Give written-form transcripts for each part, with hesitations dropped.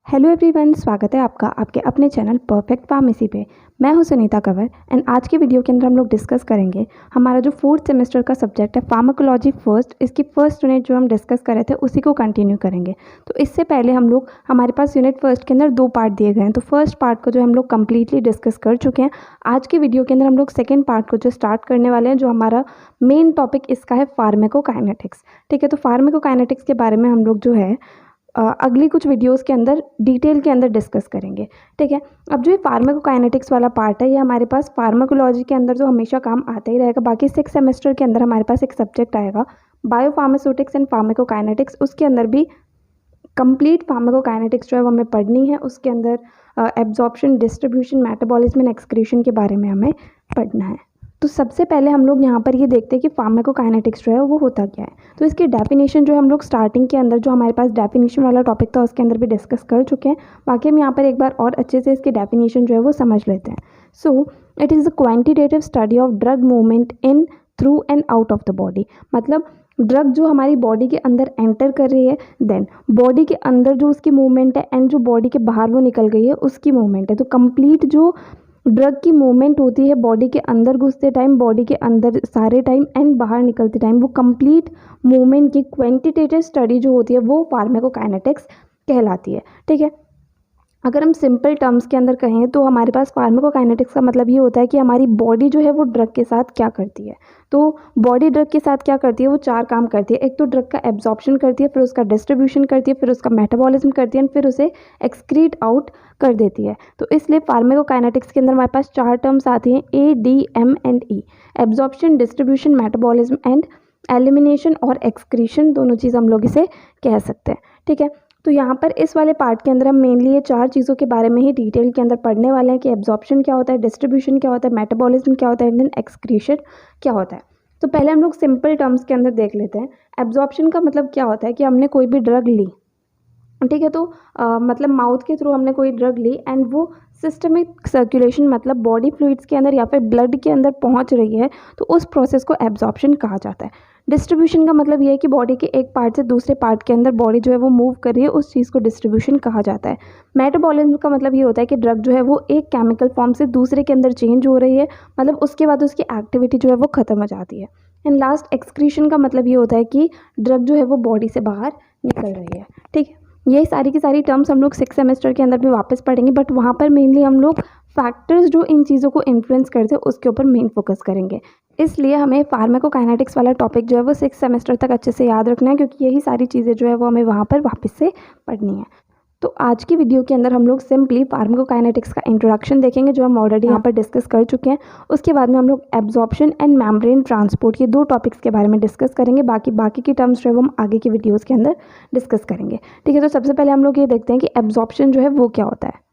Hello everyone, स्वागत है आपका आपके अपने चैनल परफेक्ट फार्मेसी पे। मैं हूं सुनीता कंवर एंड आज की वीडियो के अंदर हम लोग डिस्कस करेंगे हमारा जो फोर्थ सेमेस्टर का सब्जेक्ट है फार्माकोलॉजी फर्स्ट। इसकी फर्स्ट यूनिट जो हम डिस्कस कर रहे थे उसी को कंटिन्यू करेंगे। तो इससे पहले हम लोग हमारे पास यूनिट फर्स्ट के अंदर 2 पार्ट दिए गए हैं। तो फर्स्ट पार्ट को जो हम लोग कम्प्लीटली डिस्कस कर चुके हैं। आज की वीडियो के अंदर हम लोग सेकेंड पार्ट को जो स्टार्ट करने वाले हैं, जो हमारा मेन टॉपिक इसका है फार्माकोकाइनेटिक्स। ठीक है, तो फार्माकोकाइनेटिक्स के बारे में हम लोग जो है अगली कुछ वीडियोस के अंदर डिटेल के अंदर डिस्कस करेंगे। ठीक है, अब जो ये फार्माकोकाइनेटिक्स वाला पार्ट है ये हमारे पास फार्माकोलॉजी के अंदर जो हमेशा काम आता ही रहेगा। बाकी 6 सेमेस्टर के अंदर हमारे पास एक सब्जेक्ट आएगा बायोफार्मास्यूटिक्स एंड फार्माकोकाइनेटिक्स। उसके अंदर भी कंप्लीट फार्माकोकाइनेटिक्स जो है वो हमें पढ़नी है। उसके अंदर absorption, distribution, metabolism and excretion के बारे में हमें पढ़ना है। तो सबसे पहले हम लोग यहाँ पर ये देखते हैं कि फार्माकोकाइनेटिक्स जो है वो होता क्या है। तो इसकी डेफिनेशन जो हम लोग स्टार्टिंग के अंदर जो हमारे पास डेफिनेशन वाला टॉपिक था उसके अंदर भी डिस्कस कर चुके हैं। बाकी हम यहाँ पर एक बार और अच्छे से इसकी डेफिनेशन जो है वो समझ लेते हैं। So it is a quantitative study of drug movement in, through and out of the body. मतलब ड्रग जो हमारी बॉडी के अंदर एंटर कर रही है, देन बॉडी के अंदर जो उसकी मूवमेंट है एंड जो बॉडी के बाहर वो निकल गई है उसकी मूवमेंट है। तो कंप्लीट जो ड्रग की मूवमेंट होती है बॉडी के अंदर घुसते टाइम, बॉडी के अंदर सारे टाइम एंड बाहर निकलते टाइम, वो कंप्लीट मूवमेंट की क्वांटिटेटिव स्टडी जो होती है वो फार्माकोकाइनेटिक्स कहलाती है। ठीक है, अगर हम सिंपल टर्म्स के अंदर कहें तो हमारे पास फार्माकोकाइनेटिक्स का मतलब ये होता है कि हमारी बॉडी जो है वो ड्रग के साथ क्या करती है। तो बॉडी ड्रग के साथ क्या करती है, वो 4 काम करती है। एक तो ड्रग का एब्जॉर्प्शन करती है, फिर उसका डिस्ट्रीब्यूशन करती है, फिर उसका मेटाबॉलिज्म करती है एंड फिर उसे एक्सक्रीट आउट कर देती है। तो इसलिए फार्माकोकाइनेटिक्स के अंदर हमारे पास 4 टर्म्स आती हैं, A, D, M and E. Absorption, distribution, metabolism and elimination और एक्सक्रीशन, दोनों चीज़ हम लोग इसे कह सकते हैं। ठीक है, तो यहाँ पर इस वाले पार्ट के अंदर हम मेनली ये 4 चीज़ों के बारे में ही डिटेल के अंदर पढ़ने वाले हैं कि एब्जॉर्प्शन क्या होता है, डिस्ट्रीब्यूशन क्या होता है, मेटाबॉलिज्म क्या होता है एंड देन एक्सक्रीशन क्या होता है। तो पहले हम लोग सिंपल टर्म्स के अंदर देख लेते हैं। एब्जॉर्प्शन का मतलब क्या होता है कि हमने कोई भी ड्रग ली, ठीक है, तो मतलब माउथ के थ्रू हमने कोई ड्रग ली एंड वो सिस्टमिक सर्कुलेशन मतलब बॉडी फ्लूइड्स के अंदर या फिर ब्लड के अंदर पहुंच रही है, तो उस प्रोसेस को एब्जॉर्प्शन कहा जाता है। डिस्ट्रीब्यूशन का मतलब ये है कि बॉडी के एक पार्ट से दूसरे पार्ट के अंदर बॉडी जो है वो मूव कर रही है, उस चीज़ को डिस्ट्रीब्यूशन कहा जाता है। मेटाबॉलिज्म का मतलब ये होता है कि ड्रग जो है वो एक केमिकल फॉर्म से दूसरे के अंदर चेंज हो रही है, मतलब उसके बाद उसकी एक्टिविटी जो है वो ख़त्म हो जाती है। एंड लास्ट एक्सक्रीशन का मतलब ये होता है कि ड्रग जो है वो बॉडी से बाहर निकल रही है। ठीक है, ये सारी की सारी टर्म्स हम लोग 6 सेमेस्टर के अंदर भी वापस पढ़ेंगे, बट वहाँ पर मेनली हम लोग फैक्टर्स जो इन चीज़ों को इन्फ्लुएंस करते हैं उसके ऊपर मेन फोकस करेंगे। इसलिए हमें फार्माकोकाइनेटिक्स वाला टॉपिक जो है वो 6 सेमेस्टर तक अच्छे से याद रखना है, क्योंकि यही सारी चीज़ें जो है वो हमें वहाँ पर वापस से पढ़नी है। तो आज की वीडियो के अंदर हम लोग सिंपली फार्माकोकाइनेटिक्स का इंट्रोडक्शन देखेंगे, जो हम ऑलरेडी यहाँ पर डिस्कस कर चुके हैं। उसके बाद में हम लोग एब्जॉर्प्शन एंड मेम्ब्रेन ट्रांसपोर्ट, ये 2 टॉपिक्स के बारे में डिस्कस करेंगे। बाकी की टर्म्स जो है वो हम आगे की वीडियोज़ के अंदर डिस्कस करेंगे। ठीक है, तो सबसे पहले हम लोग ये देखते हैं कि एब्जॉर्प्शन जो है वो क्या होता है।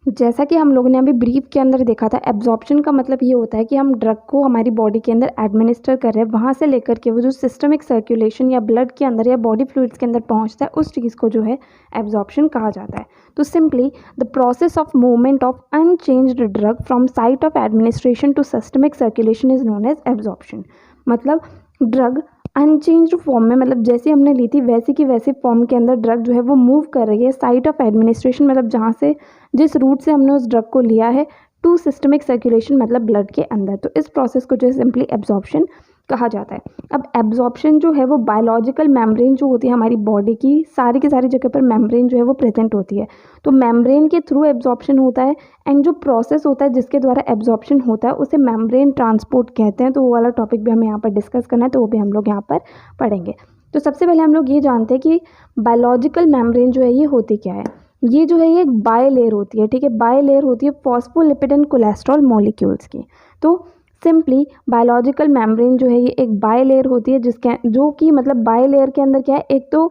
जैसा कि हम लोगों ने अभी ब्रीफ के अंदर देखा था, एब्जॉर्प्शन का मतलब ये होता है कि हम ड्रग को हमारी बॉडी के अंदर एडमिनिस्टर कर रहे हैं, वहाँ से लेकर के वो जो सिस्टमिक सर्कुलेशन या ब्लड के अंदर या बॉडी फ्लूइड्स के अंदर पहुँचता है, उस चीज़ को जो है एब्जॉर्प्शन कहा जाता है। तो simply the process of movement of unchanged drug from site of administration to systemic circulation is known as absorption. मतलब ड्रग अनचेंज्ड फॉर्म में, मतलब जैसी हमने ली थी वैसी की वैसी फॉर्म के अंदर ड्रग जो है वो मूव कर रही है साइट ऑफ एडमिनिस्ट्रेशन, मतलब जहाँ से जिस रूट से हमने उस ड्रग को लिया है, टू सिस्टमिक सर्कुलेशन मतलब ब्लड के अंदर। तो इस प्रोसेस को जो है सिंपली एब्जॉर्प्शन कहा जाता है। अब एब्जॉर्प्शन जो है वो बायोलॉजिकल मेम्ब्रेन जो होती है हमारी बॉडी की सारी की सारी जगह पर मेम्ब्रेन जो है वो प्रेजेंट होती है। तो मेम्ब्रेन के थ्रू एब्जॉर्प्शन होता है एंड जो प्रोसेस होता है जिसके द्वारा एब्जॉर्प्शन होता है उसे मेम्ब्रेन ट्रांसपोर्ट कहते हैं। तो वो वाला टॉपिक भी हमें यहाँ पर डिस्कस करना है, तो वो भी हम लोग यहाँ पर पढ़ेंगे। तो सबसे पहले हम लोग ये जानते हैं कि बायोलॉजिकल मेम्ब्रेन जो है ये होती क्या है। ये जो है ये एक बायलेयर होती है। ठीक है, बायलेयर होती है फॉस्फोलिपिड एंड कोलेस्ट्रॉल मॉलिक्यूल्स की। तो सिंपली बायोलॉजिकल मेम्ब्रेन जो है ये एक बायलेयर होती है, जिसके जो कि मतलब बायलेयर के अंदर क्या है, एक तो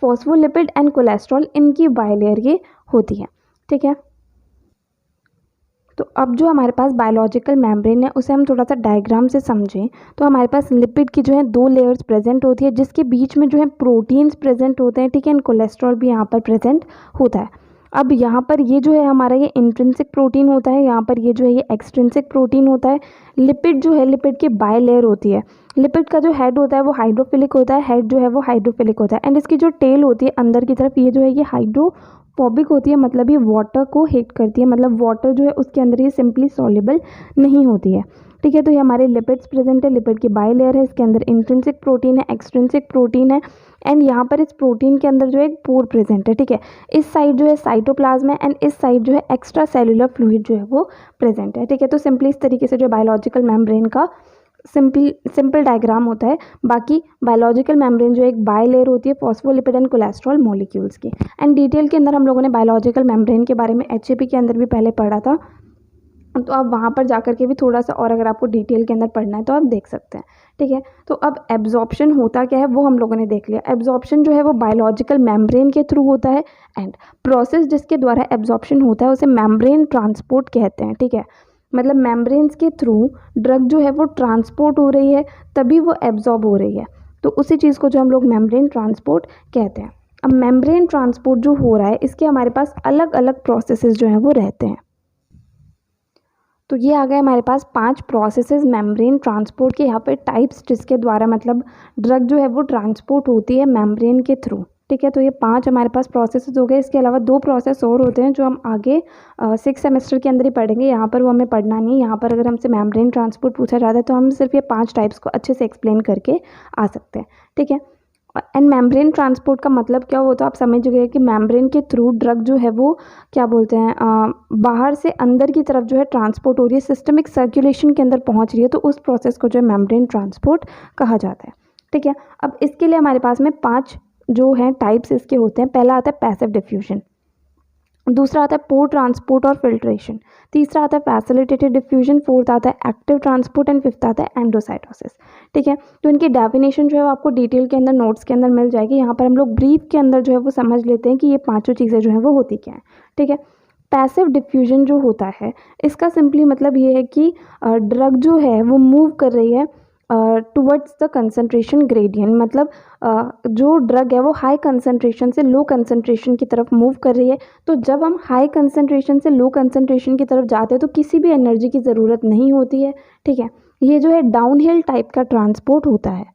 फॉस्फोलिपिड एंड कोलेस्ट्रॉल, इनकी बायलेयर ये होती है। ठीक है, तो अब जो हमारे पास बायोलॉजिकल मेम्ब्रेन है उसे हम थोड़ा सा डायग्राम से समझें तो हमारे पास लिपिड की जो है 2 लेयर्स प्रेजेंट होती है, जिसके बीच में जो है प्रोटीन्स प्रेजेंट होते हैं। ठीक है, एंड कोलेस्ट्रॉल भी यहाँ पर प्रेजेंट होता है। अब यहाँ पर ये जो है हमारा ये इंट्रिंसिक प्रोटीन होता है, यहाँ पर ये जो है ये एक्सट्रिंसिक प्रोटीन होता है। लिपिड जो है, लिपिड की बायलेयर होती है। लिपिड का जो हेड होता है वो हाइड्रोफिलिक होता है, हेड जो है वो हाइड्रोफिलिक होता है। एंड इसकी जो टेल होती है अंदर की तरफ, ये जो है ये हाइड्रोफोबिक होती है, मतलब ये वाटर को हिट करती है, मतलब वाटर जो है उसके अंदर ये सिंपली सॉल्युबल नहीं होती है। ठीक है, तो ये हमारे लिपिड्स प्रेजेंट है, लिपिड की बायलेयर है, इसके अंदर इंट्रिंसिक प्रोटीन है, एक्सट्रिंसिक प्रोटीन है। एंड यहाँ पर इस प्रोटीन के अंदर जो है एक पोर प्रेजेंट है। ठीक है, इस साइड जो है साइटोप्लाज्म है एंड इस साइड जो है एक्स्ट्रा सेलुलर फ्लूइड जो है वो प्रेजेंट है। ठीक है, तो सिंपली इस तरीके से जो बायोलॉजिकल मेम्ब्रेन का सिंपल डायग्राम होता है। बाकी बायोलॉजिकल मेम्ब्रेन जो एक बायलेयर होती है फॉस्फोलिपिड एंड कोलेस्ट्रॉल मॉलिक्यूल्स की। एंड डिटेल के अंदर हम लोगों ने बायोलॉजिकल मेम्ब्रेन के बारे में HAP के अंदर भी पहले पढ़ा था, तो आप वहाँ पर जाकर के भी थोड़ा सा और अगर आपको डिटेल के अंदर पढ़ना है तो आप देख सकते हैं। ठीक है, तो अब एब्जॉर्प्शन होता क्या है वो हम लोगों ने देख लिया। एब्जॉर्प्शन जो है वो बायोलॉजिकल मेम्ब्रेन के थ्रू होता है एंड प्रोसेस जिसके द्वारा एब्जॉर्प्शन होता है उसे मेम्ब्रेन ट्रांसपोर्ट कहते हैं। ठीक है, मतलब मेम्ब्रेन्स के थ्रू ड्रग जो है वो ट्रांसपोर्ट हो रही है तभी वो एब्जॉर्ब हो रही है, तो उसी चीज़ को जो हम लोग मेम्ब्रेन ट्रांसपोर्ट कहते हैं। अब मेम्ब्रेन ट्रांसपोर्ट जो हो रहा है इसके हमारे पास अलग अलग प्रोसेसेस जो हैं वो रहते हैं। तो ये आ गए हमारे पास 5 प्रोसेसेस मेम्ब्रेन ट्रांसपोर्ट के, यहाँ पे टाइप्स जिसके द्वारा मतलब ड्रग जो है वो ट्रांसपोर्ट होती है मेम्ब्रेन के थ्रू। ठीक है, तो ये 5 हमारे पास प्रोसेसेस हो गए। इसके अलावा 2 प्रोसेस और होते हैं जो हम आगे 6 सेमेस्टर के अंदर ही पढ़ेंगे, यहाँ पर वो हमें पढ़ना नहीं। यहाँ पर अगर हमसे मेम्ब्रेन ट्रांसपोर्ट पूछा जाता है तो हम सिर्फ ये 5 टाइप्स को अच्छे से एक्सप्लेन करके आ सकते हैं। ठीक है, एंड मेम्ब्रेन ट्रांसपोर्ट का मतलब क्या हो तो आप समझ गए कि मेम्ब्रेन के थ्रू ड्रग जो है वो क्या बोलते हैं बाहर से अंदर की तरफ जो है ट्रांसपोर्ट हो रही है, सिस्टमिक सर्कुलेशन के अंदर पहुंच रही है, तो उस प्रोसेस को जो है मेम्ब्रेन ट्रांसपोर्ट कहा जाता है। ठीक है, अब इसके लिए हमारे पास में 5 जो हैं टाइप्स इसके होते हैं। पहला आता है पैसिव डिफ्यूजन, दूसरा आता है पोर ट्रांसपोर्ट और फिल्ट्रेशन, तीसरा आता है फैसिलिटेटेड डिफ्यूजन, फोर्थ आता है एक्टिव ट्रांसपोर्ट एंड फिफ्थ आता है एंडोसाइटोसिस। ठीक है, तो इनकी डेफिनेशन जो है वो आपको डिटेल के अंदर नोट्स के अंदर मिल जाएगी। यहाँ पर हम लोग ब्रीफ के अंदर जो है वो समझ लेते हैं कि ये पांचों चीज़ें जो है वो होती क्या हैं। ठीक है, पैसिव डिफ्यूजन जो होता है इसका सिंपली मतलब ये है कि ड्रग जो है वो मूव कर रही है टुवर्ड्स द कंसंट्रेशन ग्रेडियंट, मतलब जो ड्रग है वो हाई कंसंट्रेशन से लो कंसंट्रेशन की तरफ मूव कर रही है। तो जब हम हाई कंसंट्रेशन से लो कंसंट्रेशन की तरफ जाते हैं तो किसी भी एनर्जी की ज़रूरत नहीं होती है। ठीक है, ये जो है डाउनहिल टाइप का ट्रांसपोर्ट होता है।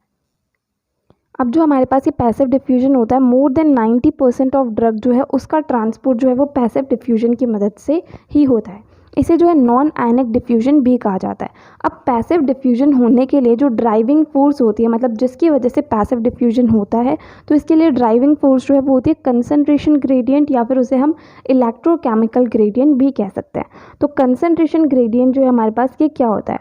अब जो हमारे पास ये पैसिव डिफ्यूजन होता है, मोर देन 90% ऑफ ड्रग जो है उसका ट्रांसपोर्ट जो है वो पैसिव डिफ्यूजन की मदद से ही होता है। इसे जो है नॉन आयनिक डिफ्यूजन भी कहा जाता है। अब पैसिव डिफ्यूजन होने के लिए जो ड्राइविंग फोर्स होती है, मतलब जिसकी वजह से पैसिव डिफ्यूजन होता है, तो इसके लिए ड्राइविंग फोर्स जो है वो होती है कंसंट्रेशन ग्रेडियंट, या फिर उसे हम इलेक्ट्रोकेमिकल ग्रेडियंट भी कह सकते हैं। तो कंसंट्रेशन ग्रेडियंट जो है हमारे पास ये क्या होता है?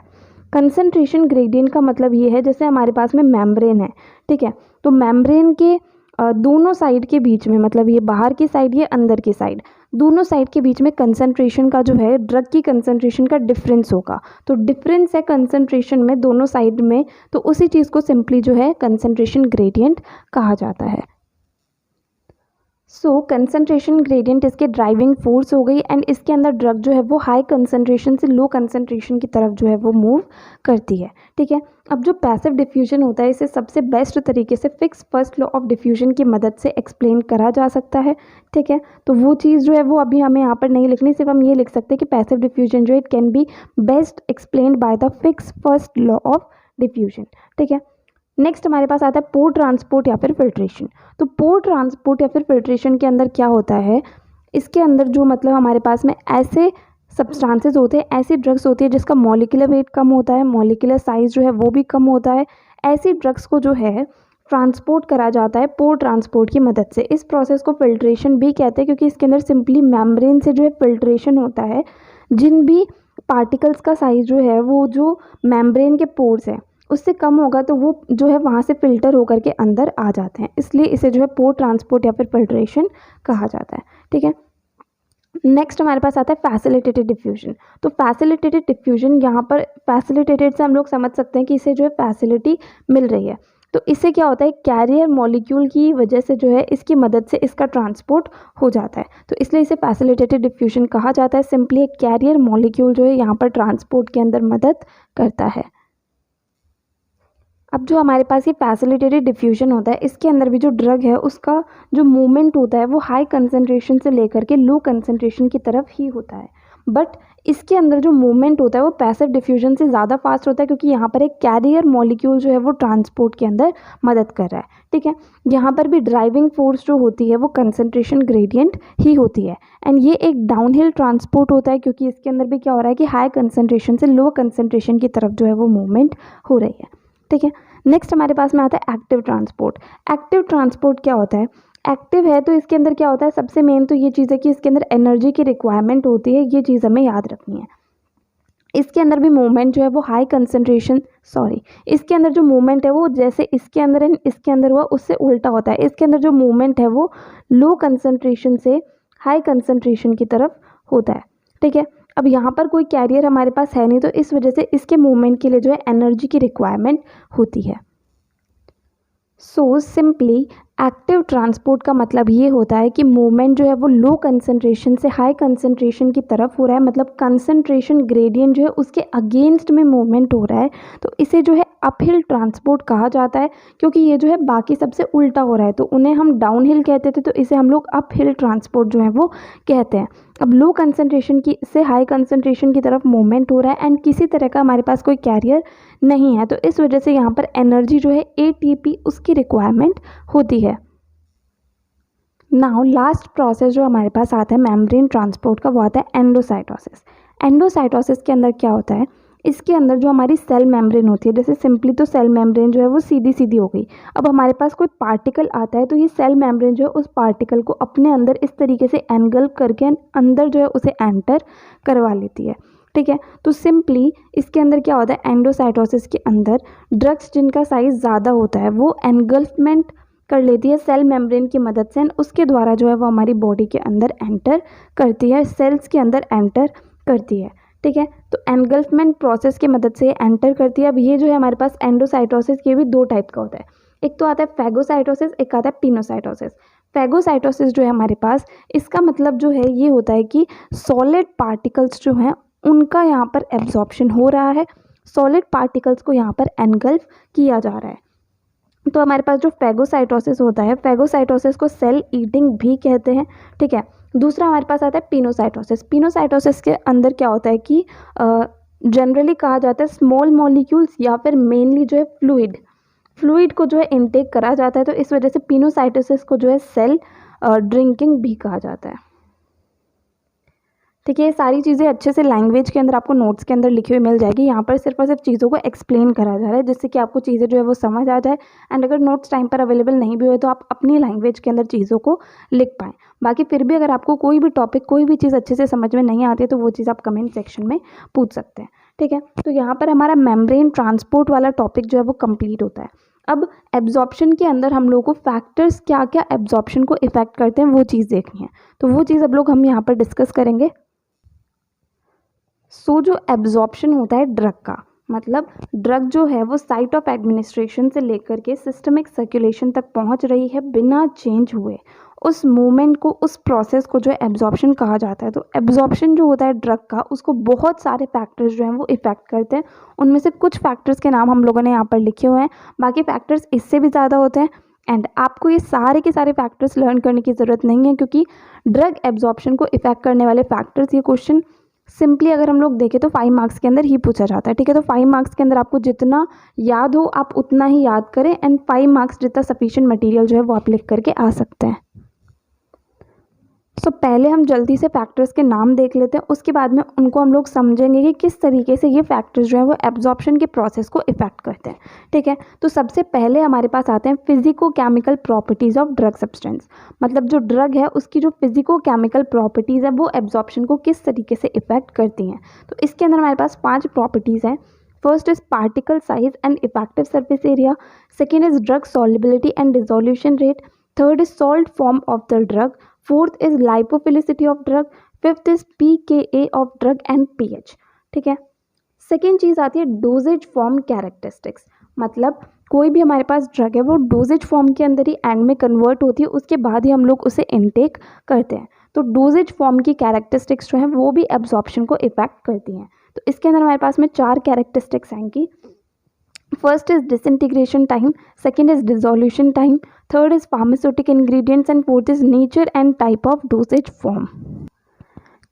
कंसंट्रेशन ग्रेडियंट का मतलब ये है जैसे हमारे पास में मेम्ब्रेन है। ठीक है, तो मेम्ब्रेन के दोनों साइड के बीच में, मतलब ये बाहर की साइड ये अंदर की साइड, दोनों साइड के बीच में कंसंट्रेशन का जो है ड्रग की कंसंट्रेशन का डिफरेंस होगा। तो डिफरेंस है कंसंट्रेशन में दोनों साइड में, तो उसी चीज़ को सिंपली जो है कंसंट्रेशन ग्रेडियंट कहा जाता है। सो कंसंट्रेशन ग्रेडियंट इसके ड्राइविंग फोर्स हो गई एंड इसके अंदर ड्रग जो है वो हाई कंसंट्रेशन से लो कंसंट्रेशन की तरफ जो है वो मूव करती है। ठीक है, अब जो पैसिव डिफ्यूजन होता है इसे सबसे बेस्ट तरीके से fix first law of diffusion की मदद से एक्सप्लेन करा जा सकता है। ठीक है, तो वो चीज़ जो है वो अभी हमें यहाँ पर नहीं लिखनी, सिर्फ हम ये लिख सकते हैं कि पैसिव डिफ्यूजन जो it can be best explained by the fix first law of diffusion. ठीक है, नेक्स्ट हमारे पास आता है पोर ट्रांसपोर्ट या फिर फिल्ट्रेशन। तो पोर ट्रांसपोर्ट या फिर फिल्ट्रेशन के अंदर क्या होता है, इसके अंदर जो मतलब हमारे पास में ऐसे सब्सटेंसेस होते हैं, ऐसी ड्रग्स होती है जिसका मॉलिक्यूलर वेट कम होता है, मॉलिक्यूलर साइज जो है वो भी कम होता है, ऐसी ड्रग्स को जो है ट्रांसपोर्ट करा जाता है पोर ट्रांसपोर्ट की मदद से। इस प्रोसेस को फिल्ट्रेशन भी कहते हैं क्योंकि इसके अंदर सिंपली मेम्ब्रेन से जो है फिल्ट्रेशन होता है। जिन भी पार्टिकल्स का साइज जो है वो जो मेम्ब्रेन के पोर्स है उससे कम होगा तो वो जो है वहाँ से फिल्टर होकर के अंदर आ जाते हैं, इसलिए इसे जो है पोर ट्रांसपोर्ट या फिर फिल्ट्रेशन कहा जाता है। ठीक है, नेक्स्ट हमारे पास आता है फैसिलिटेटेड डिफ्यूजन। तो फैसिलिटेटेड डिफ्यूजन, यहाँ पर फैसिलिटेटेड से हम लोग समझ सकते हैं कि इसे जो है फैसिलिटी मिल रही है। तो इससे क्या होता है, कैरियर मॉलिक्यूल की वजह से जो है इसकी मदद से इसका ट्रांसपोर्ट हो जाता है, तो इसलिए इसे फैसिलिटेटेड डिफ्यूजन कहा जाता है। सिंपली एक कैरियर मॉलिक्यूल जो है यहाँ पर ट्रांसपोर्ट के अंदर मदद करता है। अब जो हमारे पास ये फैसिलिटेटेड डिफ्यूजन होता है, इसके अंदर भी जो ड्रग है उसका जो मूवमेंट होता है वो हाई कंसनट्रेशन से लेकर के लो कंसनट्रेशन की तरफ ही होता है। बट इसके अंदर जो मूवमेंट होता है वो पैसिव डिफ्यूजन से ज़्यादा फास्ट होता है, क्योंकि यहाँ पर एक कैरियर मॉलिक्यूल जो है वो ट्रांसपोर्ट के अंदर मदद कर रहा है। ठीक है, यहाँ पर भी ड्राइविंग फोर्स जो होती है वो कंसनट्रेशन ग्रेडियंट ही होती है। एंड ये एक डाउनहिल ट्रांसपोर्ट होता है, क्योंकि इसके अंदर भी क्या हो रहा है कि हाई कंसनट्रेशन से लो कंसनट्रेशन की तरफ जो है वो मूवमेंट हो रही है। ठीक है, नेक्स्ट हमारे पास में आता है एक्टिव ट्रांसपोर्ट। एक्टिव ट्रांसपोर्ट क्या होता है? एक्टिव है तो इसके अंदर क्या होता है, सबसे मेन तो ये चीज़ है कि इसके अंदर एनर्जी की रिक्वायरमेंट होती है, ये चीज़ हमें याद रखनी है। इसके अंदर भी मूवमेंट जो है वो हाई कंसनट्रेशन इसके अंदर जो मूवमेंट है वो जैसे इसके अंदर एंड इसके अंदर हुआ उससे उल्टा होता है। इसके अंदर जो मूवमेंट है वो लो कंसनट्रेशन से हाई कंसनट्रेशन की तरफ होता है। ठीक है, अब यहाँ पर कोई कैरियर हमारे पास है नहीं, तो इस वजह से इसके मूवमेंट के लिए जो है एनर्जी की रिक्वायरमेंट होती है। सो सिंपली एक्टिव ट्रांसपोर्ट का मतलब ये होता है कि मूवमेंट जो है वो लो कंसनट्रेशन से हाई कंसनट्रेशन की तरफ हो रहा है, मतलब कंसनट्रेशन ग्रेडियंट जो है उसके अगेंस्ट में मूवमेंट हो रहा है, तो इसे जो है अपहिल ट्रांसपोर्ट कहा जाता है, क्योंकि ये जो है बाकी सबसे उल्टा हो रहा है। तो उन्हें हम डाउनहिल कहते थे, तो इसे हम लोग अपहिल ट्रांसपोर्ट जो है वो कहते हैं। अब लो कंसनट्रेशन की से हाई कंसनट्रेशन की तरफ मूवमेंट हो रहा है एंड किसी तरह का हमारे पास कोई कैरियर नहीं है, तो इस वजह से यहाँ पर एनर्जी जो है ATP उसकी रिक्वायरमेंट होती है। नाउ लास्ट प्रोसेस जो हमारे पास आता है मेम्ब्रेन ट्रांसपोर्ट का, वो आता है एंडोसाइटोसिस। एंडोसाइटोसिस के अंदर क्या होता है, इसके अंदर जो हमारी सेल मेम्ब्रेन होती है, जैसे सिंपली तो सेल मेम्ब्रेन जो है वो सीधी सीधी हो गई। अब हमारे पास कोई पार्टिकल आता है तो ये सेल मेम्ब्रेन जो है उस पार्टिकल को अपने अंदर इस तरीके से एनगल्फ करके अंदर जो है उसे एंटर करवा लेती है। ठीक है, तो सिंपली इसके अंदर क्या होता है, एंडोसाइटोसिस के अंदर ड्रग्स जिनका साइज़ ज़्यादा होता है वो एनगल्फमेंट कर लेती है सेल मेम्ब्रेन की मदद से, उसके द्वारा जो है वो हमारी बॉडी के अंदर एंटर करती है, सेल्स के अंदर एंटर करती है। ठीक है, तो एनगल्फमेंट प्रोसेस की मदद से एंटर करती है। अब ये जो है हमारे पास एंडोसाइटोसिस के भी दो टाइप का होता है, एक तो आता है फैगोसाइटोसिस, एक आता है पिनोसाइटोसिस। फैगोसाइटोसिस जो है हमारे पास, इसका मतलब जो है ये होता है कि सॉलिड पार्टिकल्स जो हैं उनका यहाँ पर एब्जॉर्प्शन हो रहा है, सॉलिड पार्टिकल्स को यहाँ पर एनगल्फ किया जा रहा है। तो हमारे पास जो फैगोसाइटोसिस होता है, फैगोसाइटोसिस को सेल ईटिंग भी कहते हैं। ठीक है, दूसरा हमारे पास आता है पिनोसाइटोसिस। पिनोसाइटोसिस के अंदर क्या होता है कि जनरली कहा जाता है स्मॉल मॉलिक्यूल्स या फिर मेनली जो है फ्लूइड को जो है इनटेक करा जाता है, तो इस वजह से पिनोसाइटोसिस को जो है सेल ड्रिंकिंग भी कहा जाता है। ठीक है, ये सारी चीज़ें अच्छे से लैंग्वेज के अंदर आपको नोट्स के अंदर लिखी हुई मिल जाएगी। यहाँ पर सिर्फ और सिर्फ चीज़ों को एक्सप्लेन करा जा रहा है जिससे कि आपको चीज़ें जो है वो समझ आ जाए। एंड अगर नोट्स टाइम पर अवेलेबल नहीं भी हुए तो आप अपनी लैंग्वेज के अंदर चीज़ों को लिख पाएँ। बाकी फिर भी अगर आपको कोई भी टॉपिक कोई भी चीज़ अच्छे से समझ में नहीं आती है तो वो चीज़ आप कमेंट सेक्शन में पूछ सकते हैं। ठीक है, तो यहाँ पर हमारा मेम्ब्रेन ट्रांसपोर्ट वाला टॉपिक जो है वो कंप्लीट होता है। अब एब्जॉर्प्शन के अंदर हम लोग को फैक्टर्स क्या क्या एब्जॉर्प्शन को इफेक्ट करते हैं वो चीज़ देखनी है, तो वो चीज़ अब लोग हम यहाँ पर डिस्कस करेंगे। सो जो एब्जॉर्प्शन होता है ड्रग का, मतलब ड्रग जो है वो साइट ऑफ एडमिनिस्ट्रेशन से लेकर के सिस्टमिक सर्कुलेशन तक पहुंच रही है बिना चेंज हुए, उस मूवमेंट को, उस प्रोसेस को जो है एब्जॉर्प्शन कहा जाता है। तो एब्जॉर्प्शन जो होता है ड्रग का, उसको बहुत सारे फैक्टर्स जो हैं वो इफेक्ट करते हैं। उनमें से कुछ फैक्टर्स के नाम हम लोगों ने यहाँ पर लिखे हुए हैं, बाकी फैक्टर्स इससे भी ज़्यादा होते हैं। एंड आपको ये सारे के सारे फैक्टर्स लर्न करने की ज़रूरत नहीं है, क्योंकि ड्रग एब्जॉर्प्शन को इफेक्ट करने वाले फैक्टर्स, ये क्वेश्चन सिंपली अगर हम लोग देखें तो 5 मार्क्स के अंदर ही पूछा जाता है। ठीक है, तो 5 मार्क्स के अंदर आपको जितना याद हो आप उतना ही याद करें, एंड 5 मार्क्स जितना सफिशिएंट मटेरियल जो है वो आप लिख करके आ सकते हैं। सो पहले हम जल्दी से फैक्टर्स के नाम देख लेते हैं, उसके बाद में उनको हम लोग समझेंगे कि किस तरीके से ये फैक्टर्स जो है वो एब्जॉर्प्शन के प्रोसेस को इफेक्ट करते हैं। ठीक है, तो सबसे पहले हमारे पास आते हैं physico chemical properties of drug substance, मतलब जो ड्रग है उसकी जो फिजिको केमिकल प्रॉपर्टीज़ है वो एब्जॉर्प्शन को किस तरीके से इफेक्ट करती हैं। तो इसके अंदर हमारे पास 5 प्रॉपर्टीज़ हैं। First is particle size and effective surface area, second is drug solubility and dissolution rate, third is salt form of the drug, fourth is lipophilicity of drug, fifth is pKa of drug and pH। ठीक है, second चीज़ आती है doses form characteristics, मतलब कोई भी हमारे पास drug है वो डोजेज फॉर्म के अंदर ही एंड में कन्वर्ट होती है, उसके बाद ही हम लोग उसे इनटेक करते हैं। तो डोजेज फॉर्म की कैरेक्टरिस्टिक्स जो हैं वो भी एब्जॉर्प्शन को इफेक्ट करती हैं। तो इसके अंदर हमारे पास में 4 कैरेक्टरिस्टिक्स आएंगी। First is disintegration time, second is dissolution time, third is pharmaceutic ingredients and fourth is nature and type of dosage form.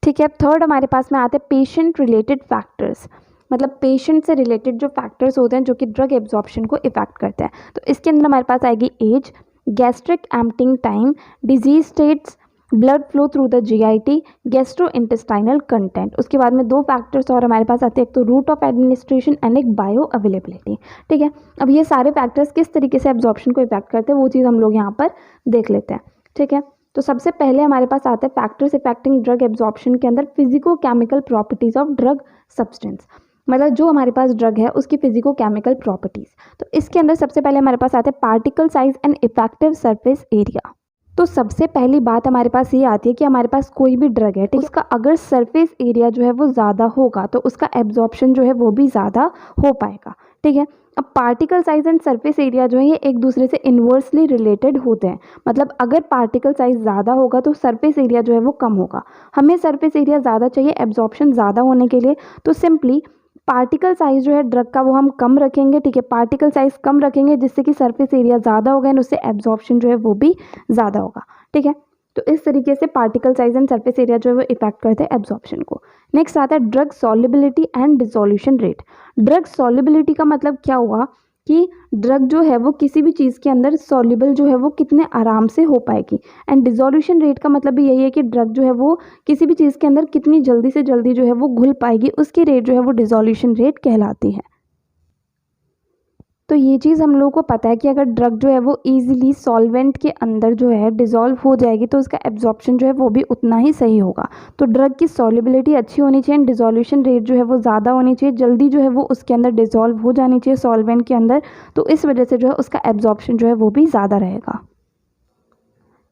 ठीक है, थर्ड हमारे पास में आते हैं पेशेंट रिलेटेड फैक्टर्स, मतलब पेशेंट से रिलेटेड जो फैक्टर्स होते हैं जो कि ड्रग एब्जॉर्प्शन को इफेक्ट करते हैं। तो इसके अंदर हमारे पास आएगी as, gastric emptying time, disease states, blood flow through the GIT, gastro intestinal content. उसके बाद में दो फैक्टर्स और हमारे पास आते हैं, एक तो रूट ऑफ एडमिनिस्ट्रेशन एंड एक बायो अवेलेबिलिटी। ठीक है, अब ये सारे फैक्टर्स किस तरीके से एब्जॉर्प्शन को इफेक्ट करते हैं वो चीज़ हम लोग यहाँ पर देख लेते हैं। ठीक है, तो सबसे पहले हमारे पास आता है फैक्टर्स इफेक्टिंग ड्रग एब्जॉर्प्शन के अंदर physico chemical properties of drug substance, मतलब जो हमारे पास ड्रग है उसकी फिजिको केमिकल प्रॉपर्टीज। तो इसके अंदर सबसे पहले हमारे पास आते हैं particle size and effective surface area. तो सबसे पहली बात हमारे पास ये आती है कि हमारे पास कोई भी ड्रग है, ठीक है, उसका अगर सरफेस एरिया जो है वो ज़्यादा होगा तो उसका एब्जॉर्प्शन जो है वो भी ज़्यादा हो पाएगा। ठीक है, अब particle size and surface area जो है ये एक दूसरे से इन्वर्सली रिलेटेड होते हैं, मतलब अगर पार्टिकल साइज ज़्यादा होगा तो सरफेस एरिया जो है वो कम होगा। हमें सरफेस एरिया ज़्यादा चाहिए एब्जॉर्प्शन ज़्यादा होने के लिए, तो सिंपली पार्टिकल साइज जो है ड्रग का वो हम कम रखेंगे। ठीक है, पार्टिकल साइज कम रखेंगे जिससे कि सरफेस एरिया ज़्यादा होगा एंड उससे एब्जॉर्प्शन जो है वो भी ज़्यादा होगा। ठीक है, तो इस तरीके से particle size and surface area जो है वो इफेक्ट करते हैं एब्जॉर्प्शन को। नेक्स्ट आता है drug solubility and dissolution rate. Drug solubility का मतलब क्या हुआ कि ड्रग जो है वो किसी भी चीज़ के अंदर सॉल्युबल जो है वो कितने आराम से हो पाएगी, एंड डिसोल्यूशन रेट का मतलब भी यही है कि ड्रग जो है वो किसी भी चीज़ के अंदर कितनी जल्दी से जल्दी जो है वो घुल पाएगी, उसकी रेट जो है वो डिसोल्यूशन रेट कहलाती है। तो ये चीज़ हम लोगों को पता है कि अगर ड्रग जो है वो ईजिली सॉल्वेंट के अंदर जो है डिज़ोल्व हो जाएगी तो उसका एब्जॉर्प्शन जो है वो भी उतना ही सही होगा। तो ड्रग की सॉल्युबिलिटी अच्छी होनी चाहिए एंड डिसोल्यूशन रेट जो है वो ज़्यादा होनी चाहिए, जल्दी जो है वो उसके अंदर डिज़ोल्व हो जानी चाहिए सॉल्वेंट के अंदर, तो इस वजह से जो है उसका एब्जॉर्प्शन जो है वो भी ज़्यादा रहेगा।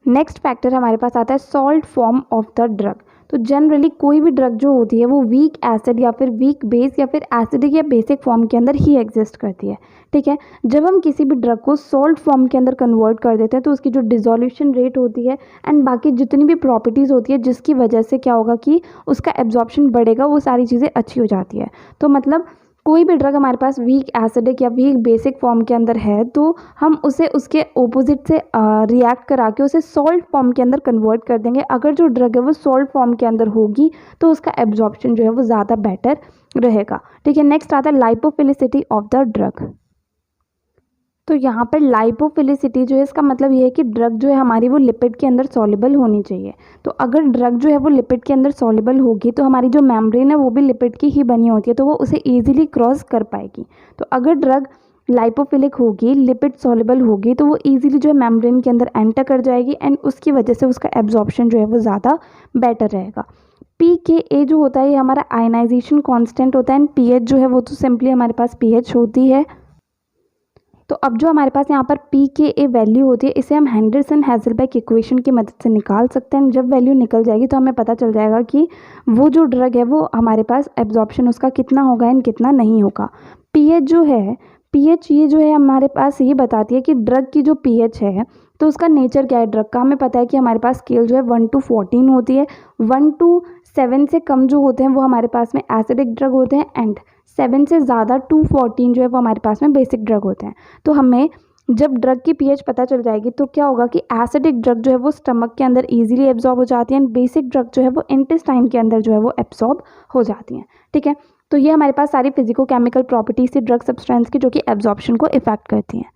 नेक्स्ट फैक्टर हमारे पास आता है salt form of the drug. तो जनरली कोई भी ड्रग जो होती है वो वीक एसिड या फिर वीक बेस या फिर एसिडिक या बेसिक फॉर्म के अंदर ही एग्जिस्ट करती है। ठीक है, जब हम किसी भी ड्रग को सॉल्ट फॉर्म के अंदर कन्वर्ट कर देते हैं तो उसकी जो डिसोल्यूशन रेट होती है एंड बाकी जितनी भी प्रॉपर्टीज़ होती है जिसकी वजह से क्या होगा कि उसका एब्जॉर्प्शन बढ़ेगा, वो सारी चीज़ें अच्छी हो जाती है। तो मतलब कोई भी ड्रग हमारे पास वीक एसिडिक या वीक बेसिक फॉर्म के अंदर है तो हम उसे उसके ऑपोजिट से रिएक्ट करा के उसे सॉल्ट फॉर्म के अंदर कन्वर्ट कर देंगे। अगर जो ड्रग है वो सॉल्ट फॉर्म के अंदर होगी तो उसका एब्जॉर्प्शन जो है वो ज़्यादा बेटर रहेगा। ठीक है, नेक्स्ट आता है लाइपोफिलिसिटी ऑफ द ड्रग। तो यहाँ पर लाइपोफिलिसिटी जो है इसका मतलब ये है कि ड्रग जो है हमारी वो लिपिड के अंदर सॉल्युबल होनी चाहिए। तो अगर ड्रग जो है वो लिपिड के अंदर सॉल्युबल होगी तो हमारी जो मेम्ब्रेन है वो भी लिपिड की ही बनी होती है, तो वो उसे ईजिली क्रॉस कर पाएगी। तो अगर ड्रग लाइपोफिलिक होगी, लिपिड सॉल्युबल होगी, तो वो ईजिली जो है मेम्ब्रेन के अंदर एंटर कर जाएगी एंड उसकी वजह से उसका एब्जॉर्प्शन जो है वो ज़्यादा बेटर रहेगा। pKa जो होता है ये हमारा आयनाइजेशन कॉन्स्टेंट होता है एंड pH जो है वो तो सिंपली हमारे पास pH होती है। तो अब जो हमारे पास यहाँ पर pKa वैल्यू होती है इसे हम हेंडरसन हैज़लबैक इक्वेशन की मदद से निकाल सकते हैं। जब वैल्यू निकल जाएगी तो हमें पता चल जाएगा कि वो जो ड्रग है वो हमारे पास एब्जॉर्प्शन उसका कितना होगा एंड कितना नहीं होगा। pH जो है, pH ये जो है हमारे पास ये बताती है कि ड्रग की जो pH है तो उसका नेचर क्या है ड्रग का। हमें पता है कि हमारे पास स्केल जो है 1 to 14 होती है। 1 to 7 से कम जो होते हैं वो हमारे पास में एसिडिक ड्रग होते हैं एंड 7 से ज़्यादा 2 14 जो है वो हमारे पास में बेसिक ड्रग होते हैं। तो हमें जब ड्रग की pH पता चल जाएगी तो क्या होगा कि एसिडिक ड्रग जो है वो स्टमक के अंदर ईजिली एब्जॉर्ब हो जाती है एंड बेसिक ड्रग जो है वो इंटेस्टाइन के अंदर जो है वो एब्जॉर्ब हो जाती हैं। ठीक है, तो ये हमारे पास सारी फिजिको केमिकल प्रॉपर्टीज थी ड्रग सब्सटेंस की जो कि एब्जॉर्प्शन को इफेक्ट करती हैं।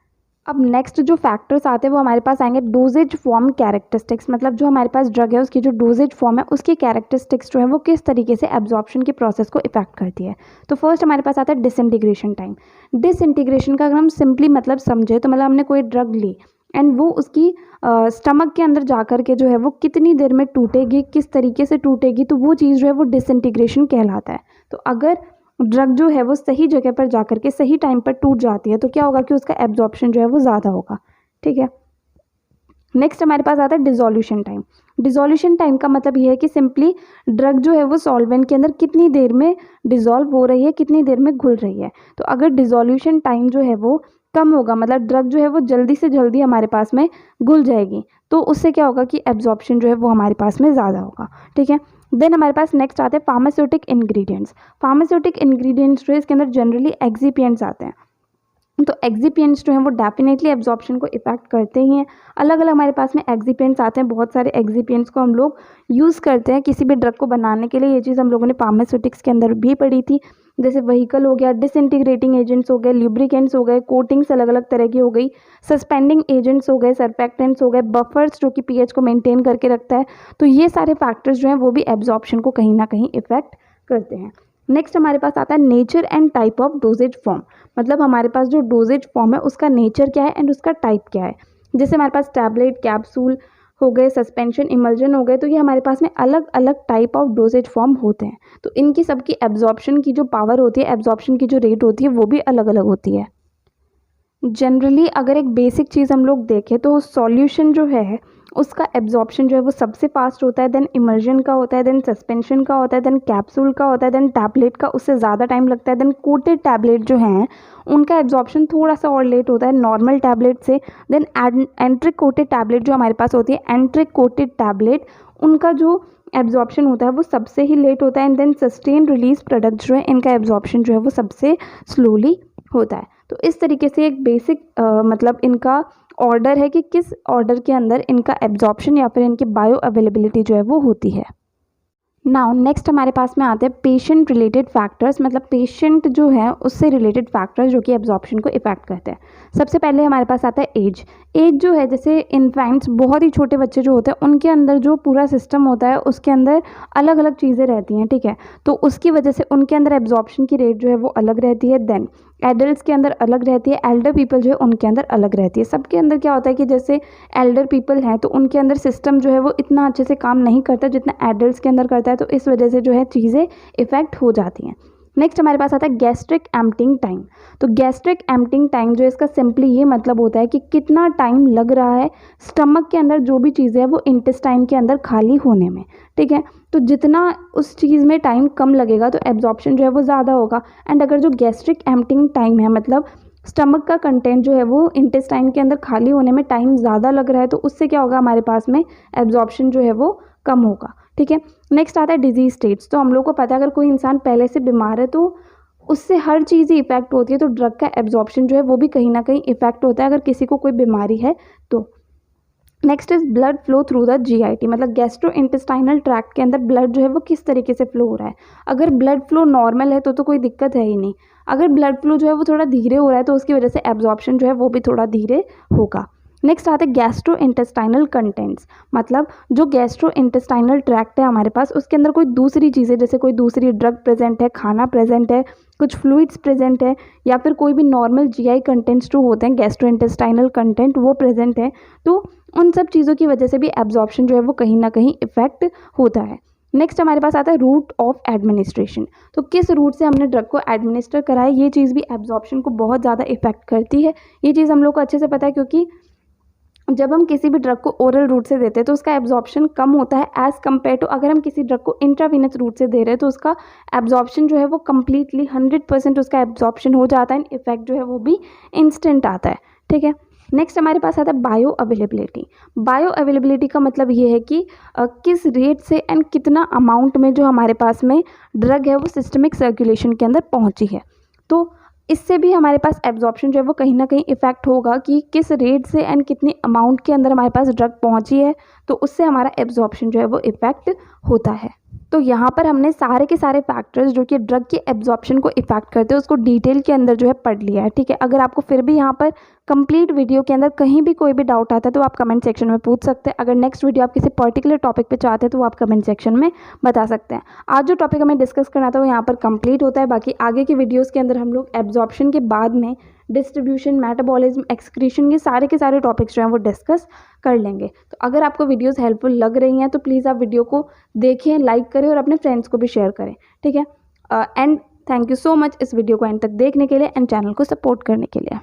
अब नेक्स्ट जो फैक्टर्स आते हैं वो हमारे पास आएंगे डोजेज फॉर्म कैरेक्टरिस्टिक्स, मतलब जो हमारे पास ड्रग है उसकी जो डोजेज फॉर्म है उसकी कैरेक्टरिस्टिक्स जो है वो किस तरीके से एब्जॉर्प्शन के प्रोसेस को इफेक्ट करती है। तो फर्स्ट हमारे पास आता है डिसइंटीग्रेशन टाइम। डिसइंटीग्रेशन का अगर हम सिंपली मतलब समझे तो मतलब हमने कोई ड्रग ली एंड वो उसकी स्टमक के अंदर जा कर के जो है वो कितनी देर में टूटेगी, किस तरीके से टूटेगी, तो वो चीज़ जो है वो डिसइंटीग्रेशन कहलाता है। तो अगर ड्रग जो है वो सही जगह पर जा कर के सही टाइम पर टूट जाती है तो क्या होगा कि उसका एब्जॉर्प्शन जो है वो ज़्यादा होगा। ठीक है, नेक्स्ट हमारे पास आता है डिसोल्यूशन टाइम। डिसोल्यूशन टाइम का मतलब ये है कि सिंपली ड्रग जो है वो सॉल्वेंट के अंदर कितनी देर में डिसॉल्व हो रही है, कितनी देर में घुल रही है। तो अगर डिसोल्यूशन टाइम जो है वो कम होगा, मतलब ड्रग जो है वो जल्दी से जल्दी हमारे पास में घुल जाएगी, तो उससे क्या होगा कि एब्जॉर्प्शन जो है वो हमारे पास में ज़्यादा होगा। ठीक है, देन हमारे पास नेक्स्ट आते हैं फार्मास्यूटिक इंग्रेडिएंट्स। फार्मास्यूटिक इंग्रेडिएंट्स जो है इसके अंदर जनरली एक्सिपिएंट्स आते हैं। तो एक्सिपिएंट्स जो हैं वो डेफिनेटली एब्जॉर्प्शन को इफेक्ट करते ही हैं। अलग अलग हमारे पास में एक्सिपिएंट्स आते हैं, बहुत सारे एक्सिपिएंट्स को हम लोग यूज़ करते हैं किसी भी ड्रग को बनाने के लिए। ये चीज़ हम लोगों ने फार्मास्यूटिक्स के अंदर भी पढ़ी थी। जैसे व्हीकल हो गया, डिसइंटीग्रेटिंग एजेंट्स हो गए, ल्यूब्रिकेंट्स हो गए, कोटिंग्स अलग अलग तरह की हो गई, सस्पेंडिंग एजेंट्स हो गए, सर्फेक्टेंट्स हो गए, बफर्स जो कि पीएच को मेंटेन करके रखता है। तो ये सारे फैक्टर्स जो हैं वो भी एब्जॉर्प्शन को कहीं ना कहीं इफेक्ट करते हैं। नेक्स्ट हमारे पास आता है nature and type of doses form. मतलब हमारे पास जो डोजेज फॉर्म है उसका नेचर क्या है एंड उसका टाइप क्या है। जैसे हमारे पास टैबलेट, कैप्सूल हो गए, सस्पेंशन, इमल्जन हो गए, तो ये हमारे पास में अलग अलग टाइप ऑफ डोजेज फॉर्म होते हैं। तो इनकी सबकी एब्जॉर्प्शन की जो पावर होती है, एब्जॉर्प्शन की जो रेट होती है, वो भी अलग अलग होती है। जनरली अगर एक बेसिक चीज़ हम लोग देखें तो सॉल्यूशन जो है उसका एब्जॉर्प्शन जो है वो सबसे फास्ट होता है, देन इमर्जन का होता है, देन सस्पेंशन का होता है, देन कैप्सूल का होता है, देन टैबलेट का उससे ज़्यादा टाइम लगता है, देन कोटेड टैबलेट जो हैं उनका एब्जॉर्प्शन थोड़ा सा और लेट होता है नॉर्मल टैबलेट से। देन एंट्रिक कोटेड टैबलेट जो हमारे पास होती है, एंट्रिक कोटेड टैबलेट, उनका जो एब्जॉर्प्शन होता है वो सबसे ही लेट होता है। And then sustain release product जो है इनका एब्जॉर्प्शन जो है वो सबसे स्लोली होता है। तो इस तरीके से एक बेसिक मतलब इनका ऑर्डर है कि किस ऑर्डर के अंदर इनका एब्जॉर्प्शन या फिर इनकी बायो अवेलेबिलिटी जो है वो होती है। नाउ नेक्स्ट हमारे पास में आते हैं पेशेंट रिलेटेड फैक्टर्स। मतलब पेशेंट जो है उससे रिलेटेड फैक्टर्स जो कि एब्जॉर्प्शन को इफेक्ट करते हैं। सबसे पहले हमारे पास आता है एज। एज जो है, जैसे इन्फेंट्स, बहुत ही छोटे बच्चे जो होते हैं उनके अंदर जो पूरा सिस्टम होता है उसके अंदर अलग अलग चीज़ें रहती हैं, ठीक है। तो उसकी वजह से उनके अंदर एब्जॉर्प्शन की रेट जो है वो अलग रहती है। देन एडल्ट्स के अंदर अलग रहती है, एल्डर पीपल जो है उनके अंदर अलग रहती है। सबके अंदर क्या होता है कि जैसे एल्डर पीपल हैं तो उनके अंदर सिस्टम जो है वो इतना अच्छे से काम नहीं करता जितना एडल्ट्स के अंदर करता है, तो इस वजह से जो है चीज़ें इफ़ेक्ट हो जाती हैं। नेक्स्ट हमारे पास आता है गैस्ट्रिक एम्प्टिंग टाइम। तो गैस्ट्रिक एम्प्टिंग टाइम जो है इसका सिंपली ये मतलब होता है कि कितना टाइम लग रहा है स्टमक के अंदर जो भी चीज़ें है वो इंटेस्टाइन के अंदर खाली होने में, ठीक है। तो जितना उस चीज़ में टाइम कम लगेगा तो एब्जॉर्प्शन जो है वो ज़्यादा होगा। एंड अगर जो गैस्ट्रिक एम्प्टिंग टाइम है, मतलब स्टमक का कंटेंट जो है वो इंटेस्टाइन के अंदर खाली होने में टाइम ज़्यादा लग रहा है, तो उससे क्या होगा, हमारे पास में एब्जॉर्प्शन जो है वो कम होगा, ठीक है। नेक्स्ट आता है डिजीज स्टेट्स। तो हम लोग को पता है अगर कोई इंसान पहले से बीमार है तो उससे हर चीज़ ही इफेक्ट होती है, तो ड्रग का एब्जॉर्प्शन जो है वो भी कहीं ना कहीं इफेक्ट होता है अगर किसी को कोई बीमारी है तो। Next is blood flow through the GIT. मतलब गैस्ट्रो इंटेस्टाइनल ट्रैक्ट के अंदर ब्लड जो है वो किस तरीके से फ्लो हो रहा है। अगर ब्लड फ्लो नॉर्मल है तो कोई दिक्कत है ही नहीं। अगर ब्लड फ्लो जो है वो थोड़ा धीरे हो रहा है तो उसकी वजह से एब्जॉर्प्शन जो है वो भी थोड़ा धीरे होगा। नेक्स्ट आते हैं गैस्ट्रो इंटेस्टाइनल कंटेंट्स। मतलब जो गैस्ट्रो इंटेस्टाइनल ट्रैक्ट है हमारे पास उसके अंदर कोई दूसरी चीज़ें, जैसे कोई दूसरी ड्रग प्रेजेंट है, खाना प्रेजेंट है, कुछ फ्लूइड्स प्रेजेंट है, या फिर कोई भी नॉर्मल जीआई कंटेंट्स जो होते हैं गैस्ट्रो इंटेस्टाइनल कंटेंट वो प्रेजेंट है, तो उन सब चीज़ों की वजह से भी एब्जॉर्प्शन जो है वो कहीं ना कहीं इफेक्ट होता है। नेक्स्ट हमारे पास आता है रूट ऑफ एडमिनिस्ट्रेशन। तो किस रूट से हमने ड्रग को एडमिनिस्टर करा है, ये चीज़ भी एब्जॉर्प्शन को बहुत ज़्यादा इफेक्ट करती है। ये चीज़ हम लोग को अच्छे से पता है क्योंकि जब हम किसी भी ड्रग को ओरल रूट से देते हैं तो उसका एब्जॉर्प्शन कम होता है एज़ कम्पेयर टू अगर हम किसी ड्रग को इंट्रावीनस रूट से दे रहे हैं तो उसका एब्जॉर्प्शन जो है वो कम्प्लीटली 100% उसका एब्जॉर्प्शन हो जाता है, इफेक्ट जो है वो भी इंस्टेंट आता है, ठीक है। नेक्स्ट हमारे पास आता है बायो अवेलेबिलिटी। बायो अवेलेबिलिटी का मतलब ये है कि किस रेट से एंड कितना अमाउंट में जो हमारे पास में ड्रग है वो सिस्टमिक सर्कुलेशन के अंदर पहुंची है। तो इससे भी हमारे पास एब्जॉर्प्शन जो है वो कहीं ना कहीं इफेक्ट होगा कि किस रेट से एंड कितनी अमाउंट के अंदर हमारे पास ड्रग पहुंची है, तो उससे हमारा एब्जॉर्प्शन जो है वो इफेक्ट होता है। तो यहाँ पर हमने सारे के सारे फैक्टर्स जो कि ड्रग के एब्जॉर्प्शन को इफेक्ट करते हैं उसको डिटेल के अंदर जो है पढ़ लिया है, ठीक है। अगर आपको फिर भी यहाँ पर कंप्लीट वीडियो के अंदर कहीं भी कोई भी डाउट आता है तो आप कमेंट सेक्शन में पूछ सकते हैं। अगर नेक्स्ट वीडियो आप किसी पर्टिकुलर टॉपिक पे चाहते हैं तो वो आप कमेंट सेक्शन में बता सकते हैं। आज जो टॉपिक हमें डिस्कस करना था वो यहाँ पर कंप्लीट होता है। बाकी आगे के वीडियोज़ के अंदर हम लोग एब्जॉर्प्शन के बाद में डिस्ट्रीब्यूशन, मेटाबॉलिज्म, एक्सक्रीशन, ये सारे के सारे टॉपिक्स जो हैं वो डिस्कस कर लेंगे। तो अगर आपको वीडियोस हेल्पफुल लग रही हैं तो प्लीज़ आप वीडियो को देखें, लाइक करें और अपने फ्रेंड्स को भी शेयर करें, ठीक है। And thank you so much इस वीडियो को एंड तक देखने के लिए एंड चैनल को सपोर्ट करने के लिए।